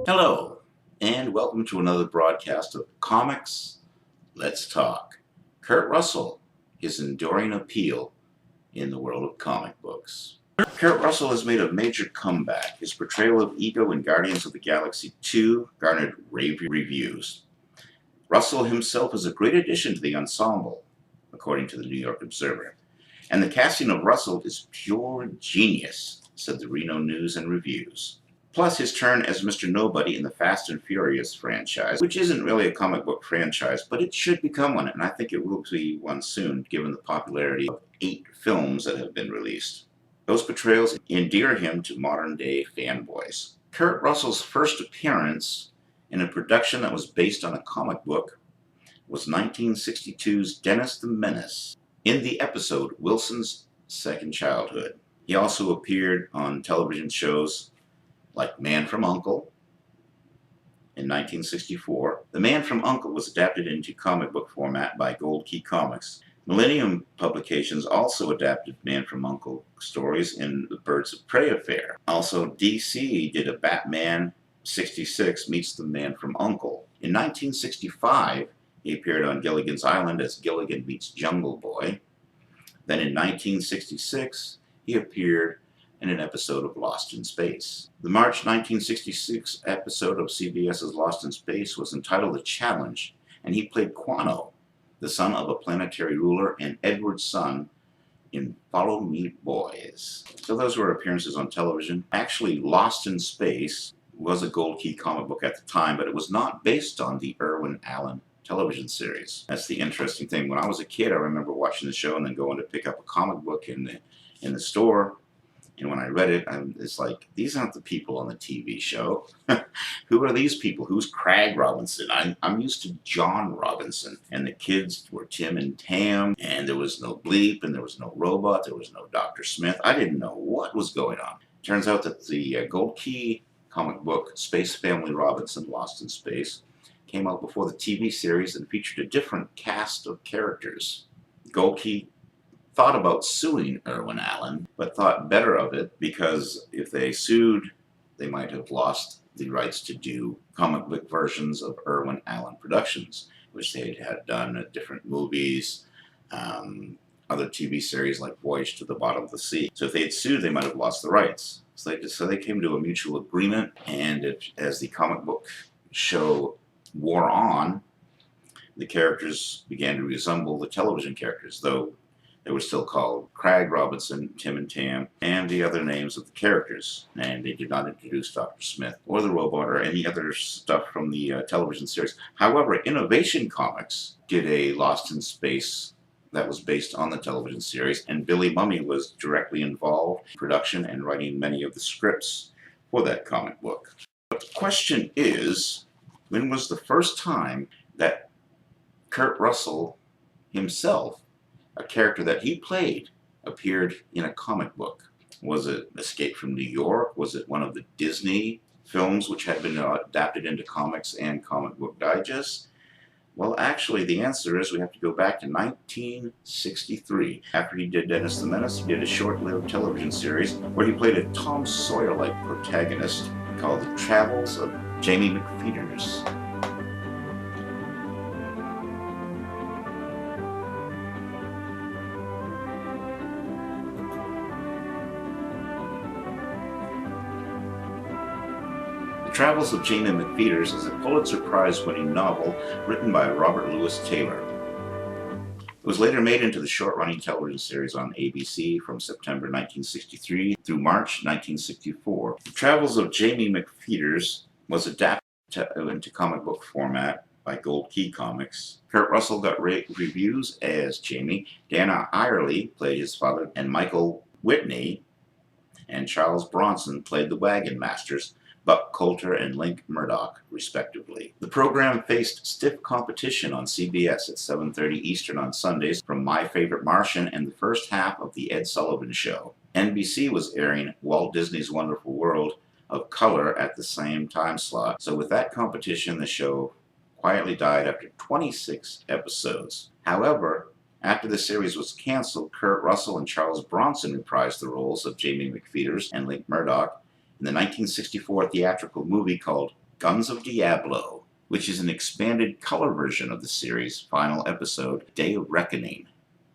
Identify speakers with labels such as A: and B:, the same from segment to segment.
A: Hello, and welcome to another broadcast of Comics Let's Talk. Kurt Russell, his enduring appeal in the world of comic books. Kurt Russell has made a major comeback. His portrayal of Ego in Guardians of the Galaxy 2 garnered rave reviews. Russell himself is a great addition to the ensemble, according to the New York Observer. And the casting of Russell is pure genius, said the Reno News and Reviews. Plus his turn as Mr. Nobody in the Fast and Furious franchise, which isn't really a comic book franchise, but it should become one, and I think it will be one soon, given the popularity of 8 films that have been released. Those portrayals endear him to modern-day fanboys. Kurt Russell's first appearance in a production that was based on a comic book was 1962's Dennis the Menace, in the episode Wilson's Second Childhood. He also appeared on television shows like Man from U.N.C.L.E. in 1964. The Man from U.N.C.L.E. was adapted into comic book format by Gold Key Comics. Millennium Publications also adapted Man from U.N.C.L.E. stories in the Birds of Prey affair. Also, DC did a Batman 66 meets the Man from U.N.C.L.E. In 1965, he appeared on Gilligan's Island as Gilligan meets Jungle Boy. Then in 1966, he appeared in an episode of Lost in Space. The March 1966 episode of CBS's Lost in Space was entitled The Challenge, and he played Quano, the son of a planetary ruler and Edward's son in Follow Me Boys. So those were appearances on television. Actually, Lost in Space was a Gold Key comic book at the time, but it was not based on the Irwin Allen television series. That's the interesting thing. When I was a kid, I remember watching the show and then going to pick up a comic book in the store. And when I read it, it's like, these aren't the people on the TV show. Who are these people? Who's Craig Robinson? I'm used to John Robinson. And the kids were Tim and Tam, and there was no Bleep, and there was no Robot, there was no Dr. Smith. I didn't know what was going on. Turns out that the Gold Key comic book, Space Family Robinson, Lost in Space, came out before the TV series and featured a different cast of characters. Gold Key thought about suing Irwin Allen, but thought better of it because if they sued, they might have lost the rights to do comic book versions of Irwin Allen productions, which they had done at different movies, other TV series like Voyage to the Bottom of the Sea. So if they had sued, they might have lost the rights. So they came to a mutual agreement, and as the comic book show wore on, the characters began to resemble the television characters, though they were still called Craig Robinson, Tim and Tam, and the other names of the characters. And they did not introduce Dr. Smith or the Robot or any other stuff from the television series. However, Innovation Comics did a Lost in Space that was based on the television series, and Billy Mumy was directly involved in production and writing many of the scripts for that comic book. But the question is, when was the first time that Kurt Russell himself, a character that he played, appeared in a comic book? Was it Escape from New York? Was it one of the Disney films which had been adapted into comics and comic book digest? Well, actually, the answer is we have to go back to 1963. After he did Dennis the Menace, he did a short-lived television series where he played a Tom Sawyer-like protagonist called The Travels of Jamie McPheeters. The Travels of Jamie McPheeters is a Pulitzer Prize-winning novel written by Robert Louis Taylor. It was later made into the short-running television series on ABC from September 1963 through March 1964. The Travels of Jamie McPheeters was adapted into comic book format by Gold Key Comics. Kurt Russell got reviews as Jamie. Dana Irely played his father, and Michael Whitney and Charles Bronson played the Wagon Masters, Buck Coulter and Link Murdoch, respectively. The program faced stiff competition on CBS at 7:30 Eastern on Sundays from My Favorite Martian and the first half of The Ed Sullivan Show. NBC was airing Walt Disney's Wonderful World of Color at the same time slot, so with that competition, the show quietly died after 26 episodes. However, after the series was canceled, Kurt Russell and Charles Bronson reprised the roles of Jamie McPheeters and Link Murdoch in the 1964 theatrical movie called Guns of Diablo, which is an expanded color version of the series' final episode, Day of Reckoning,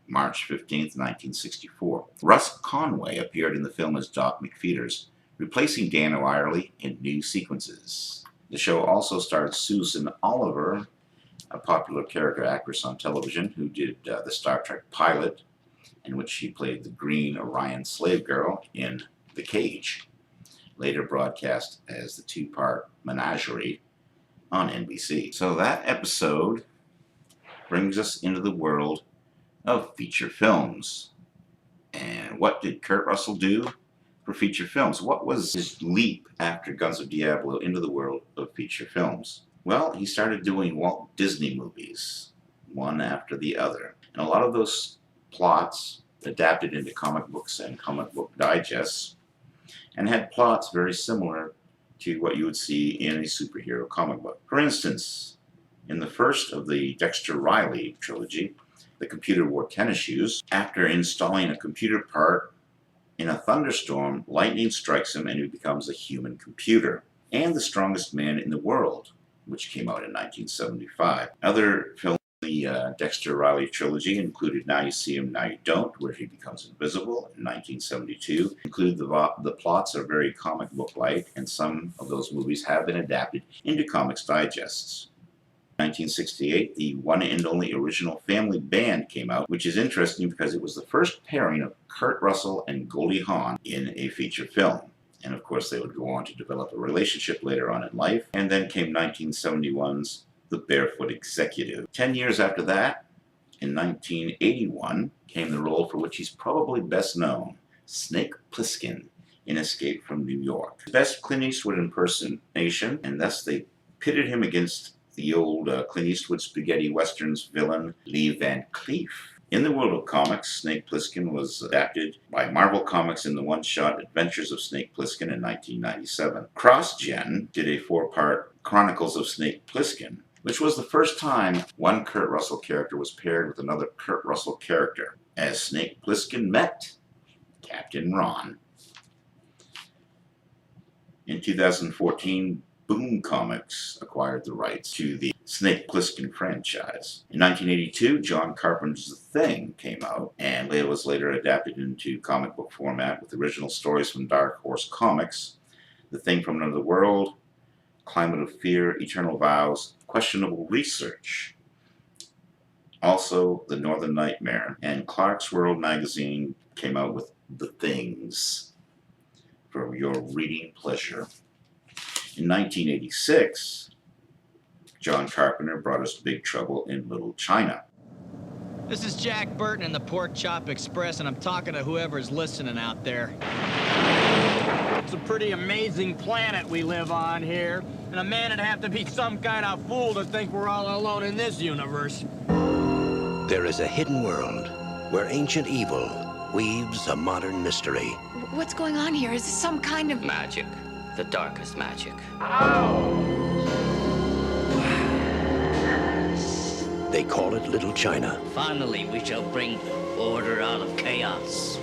A: March 15th, 1964. Russ Conway appeared in the film as Doc McFeeters, replacing Dan O'Reilly in new sequences. The show also starred Susan Oliver, a popular character actress on television who did the Star Trek pilot, in which she played the green Orion slave girl in The Cage, later broadcast as the two-part Menagerie on NBC. So that episode brings us into the world of feature films. And what did Kurt Russell do for feature films? What was his leap after Guns of Diablo into the world of feature films? Well, he started doing Walt Disney movies, one after the other. And a lot of those plots adapted into comic books and comic book digests, and had plots very similar to what you would see in a superhero comic book. For instance, in the first of the Dexter Riley trilogy, The Computer Wore Tennis Shoes, after installing a computer part in a thunderstorm, lightning strikes him and he becomes a human computer. And The Strongest Man in the World, which came out in 1975. Other films in the Dexter Riley trilogy included Now You See Him, Now You Don't, where he becomes invisible in 1972. The plots are very comic book-like, and some of those movies have been adapted into comics digests. In 1968, the one and only original Family Band came out, which is interesting because it was the first pairing of Kurt Russell and Goldie Hawn in a feature film. And of course, they would go on to develop a relationship later on in life. And then came 1971's The Barefoot Executive. 10 years after that, in 1981, came the role for which he's probably best known, Snake Plissken in Escape from New York. Best Clint Eastwood impersonation, and thus they pitted him against the old Clint Eastwood spaghetti westerns villain, Lee Van Cleef. In the world of comics, Snake Plissken was adapted by Marvel Comics in the one-shot Adventures of Snake Plissken in 1997. CrossGen did a 4-part Chronicles of Snake Plissken, which was the first time one Kurt Russell character was paired with another Kurt Russell character, as Snake Plissken met Captain Ron. In 2014, Boom Comics acquired the rights to the Snake Plissken franchise. In 1982, John Carpenter's The Thing came out, and it was later adapted into comic book format with original stories from Dark Horse Comics, The Thing from Another World, Climate of Fear, Eternal Vows, Questionable Research. Also, The Northern Nightmare, and Clark's World magazine came out with The Things for your reading pleasure. In 1986, John Carpenter brought us Big Trouble in Little China.
B: This is Jack Burton in the Pork Chop Express, and I'm talking to whoever's listening out there.
C: It's a pretty amazing planet we live on here, and a man would have to be some kind of fool to think we're all alone in this universe.
D: There is a hidden world where ancient evil weaves a modern mystery.
E: What's going on here? Is this some kind of
F: Magic. The darkest magic.
D: They call it Little China.
F: Finally, we shall bring order out of chaos.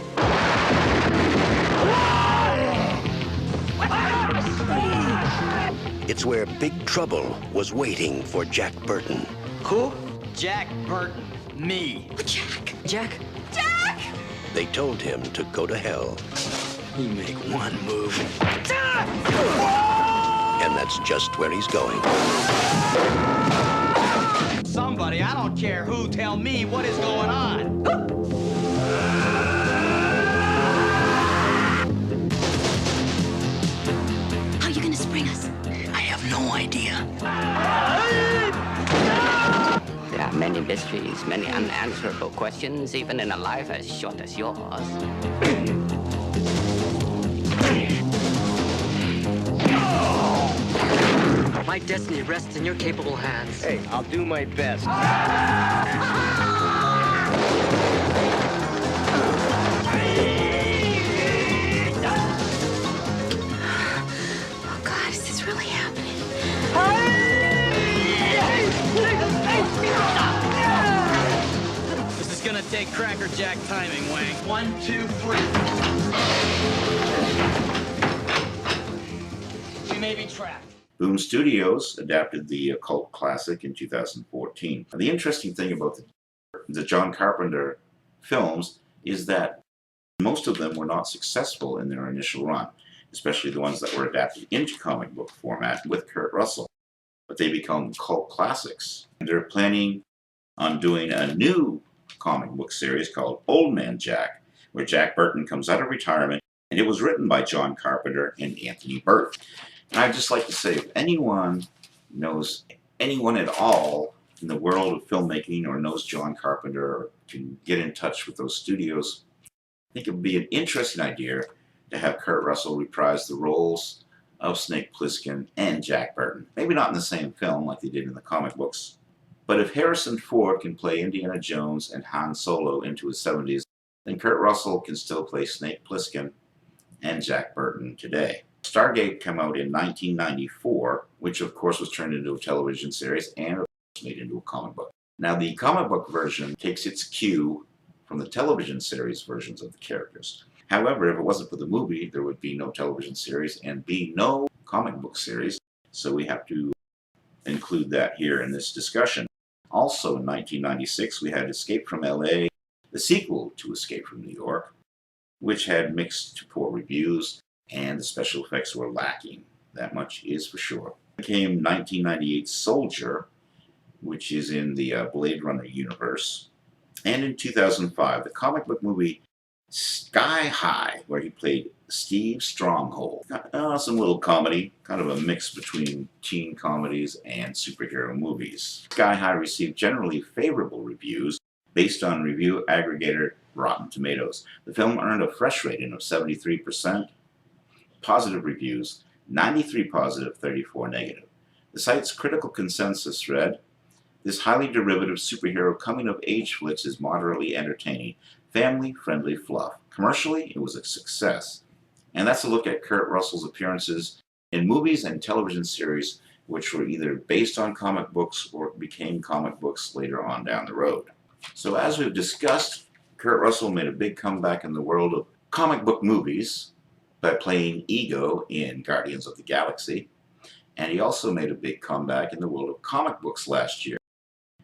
D: It's where Big Trouble was waiting for Jack Burton.
C: Who? Jack Burton. Me.
E: Jack?
C: Jack?
E: Jack!
D: They told him to go to hell.
C: You make one move.
D: And that's just where he's going.
C: Somebody, I don't care who, tell me what is going on.
E: How are you gonna spring us?
C: I have no idea.
F: There are many mysteries, many unanswerable questions, even in a life as short as yours.
G: My destiny rests in your capable hands.
C: Hey, I'll do my best.
E: Oh God, is this really happening?
B: This is gonna take Cracker Jack timing, Wang.
C: 1, 2, 3. We may be trapped.
A: Boom Studios adapted the cult classic in 2014. And the interesting thing about the John Carpenter films is that most of them were not successful in their initial run, especially the ones that were adapted into comic book format with Kurt Russell. But they become cult classics. And they're planning on doing a new comic book series called Old Man Jack, where Jack Burton comes out of retirement, and it was written by John Carpenter and Anthony Burke. And I'd just like to say, if anyone knows anyone at all in the world of filmmaking or knows John Carpenter or can get in touch with those studios, I think it would be an interesting idea to have Kurt Russell reprise the roles of Snake Plissken and Jack Burton. Maybe not in the same film like they did in the comic books, but if Harrison Ford can play Indiana Jones and Han Solo into his 70s, then Kurt Russell can still play Snake Plissken and Jack Burton today. Stargate came out in 1994, which of course was turned into a television series and of course made into a comic book. Now the comic book version takes its cue from the television series versions of the characters. However, if it wasn't for the movie, there would be no television series and be no comic book series, so we have to include that here in this discussion. Also in 1996, we had Escape from LA, the sequel to Escape from New York, which had mixed to poor reviews, and the special effects were lacking. That much is for sure. Then came 1998 Soldier, which is in the Blade Runner universe, and in 2005, the comic book movie Sky High, where he played Steve Stronghold. Some little comedy, kind of a mix between teen comedies and superhero movies. Sky High received generally favorable reviews based on review aggregator Rotten Tomatoes. The film earned a fresh rating of 73%, positive reviews, 93 positive, 34 negative. The site's critical consensus read, "This highly derivative superhero coming-of-age flick is moderately entertaining, family-friendly fluff. Commercially, it was a success." And that's a look at Kurt Russell's appearances in movies and television series which were either based on comic books or became comic books later on down the road. So as we've discussed, Kurt Russell made a big comeback in the world of comic book movies by playing Ego in Guardians of the Galaxy, and he also made a big comeback in the world of comic books last year.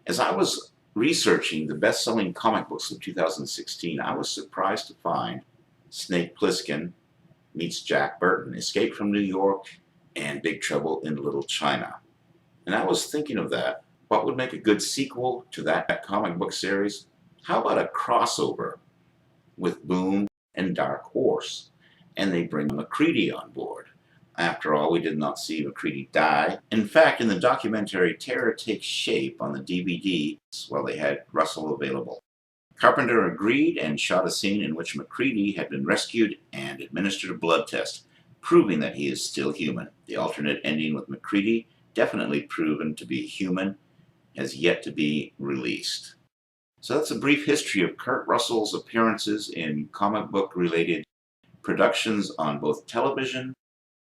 A: As I was researching the best-selling comic books of 2016, I was surprised to find Snake Plissken meets Jack Burton, Escape from New York, and Big Trouble in Little China. And I was thinking of that. What would make a good sequel to that comic book series? How about a crossover with Boom and Dark Horse? And they bring MacReady on board. After all, we did not see MacReady die. In fact, in the documentary Terror Takes Shape on the DVD, well, they had Russell available. Carpenter agreed and shot a scene in which MacReady had been rescued and administered a blood test, proving that he is still human. The alternate ending with MacReady, definitely proven to be human, has yet to be released. So that's a brief history of Kurt Russell's appearances in comic book related productions on both television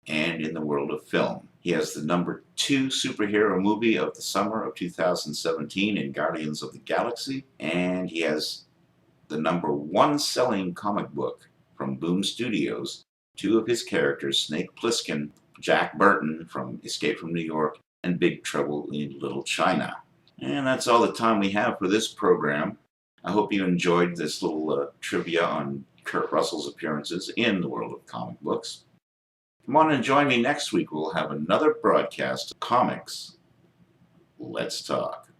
A: and in the world of film. He has the #2 superhero movie of the summer of 2017 in Guardians of the Galaxy, and he has the #1 selling comic book from Boom Studios. 2 of his characters, Snake Plissken, Jack Burton from Escape from New York, and Big Trouble in Little China. And that's all the time we have for this program. I hope you enjoyed this little trivia on Kurt Russell's appearances in the world of comic books. Come on and join me next week. We'll have another broadcast of Comics Let's Talk.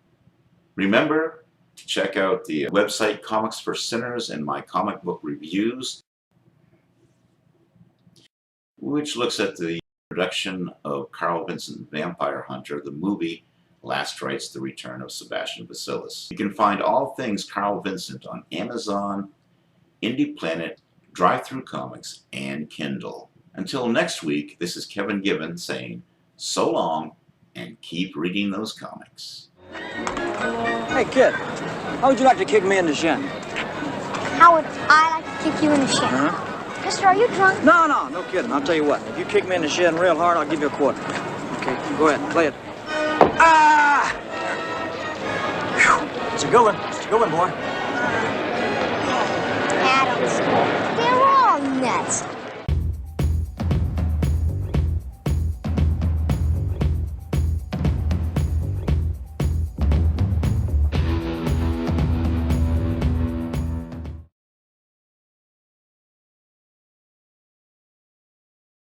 A: Remember to check out the website Comics for Sinners and my comic book reviews, which looks at the production of Carl Vincent Vampire Hunter, the movie Last Rites, The Return of Sebastian Basilis. You can find all things Carl Vincent on Amazon, Indie Planet, Drive-Thru Comics, and Kindle. Until next week, this is Kevin Gibbon saying so long and keep reading those comics.
H: Hey kid, how would you like to kick me in the shin?
E: How would I like to kick you in the shin?
H: Huh?
E: Mister, are you drunk?
H: No kidding. I'll tell you what. If you kick me in the shin real hard, I'll give you a quarter. Okay, go ahead, play it. Ah! Whew. It's a good one, boy.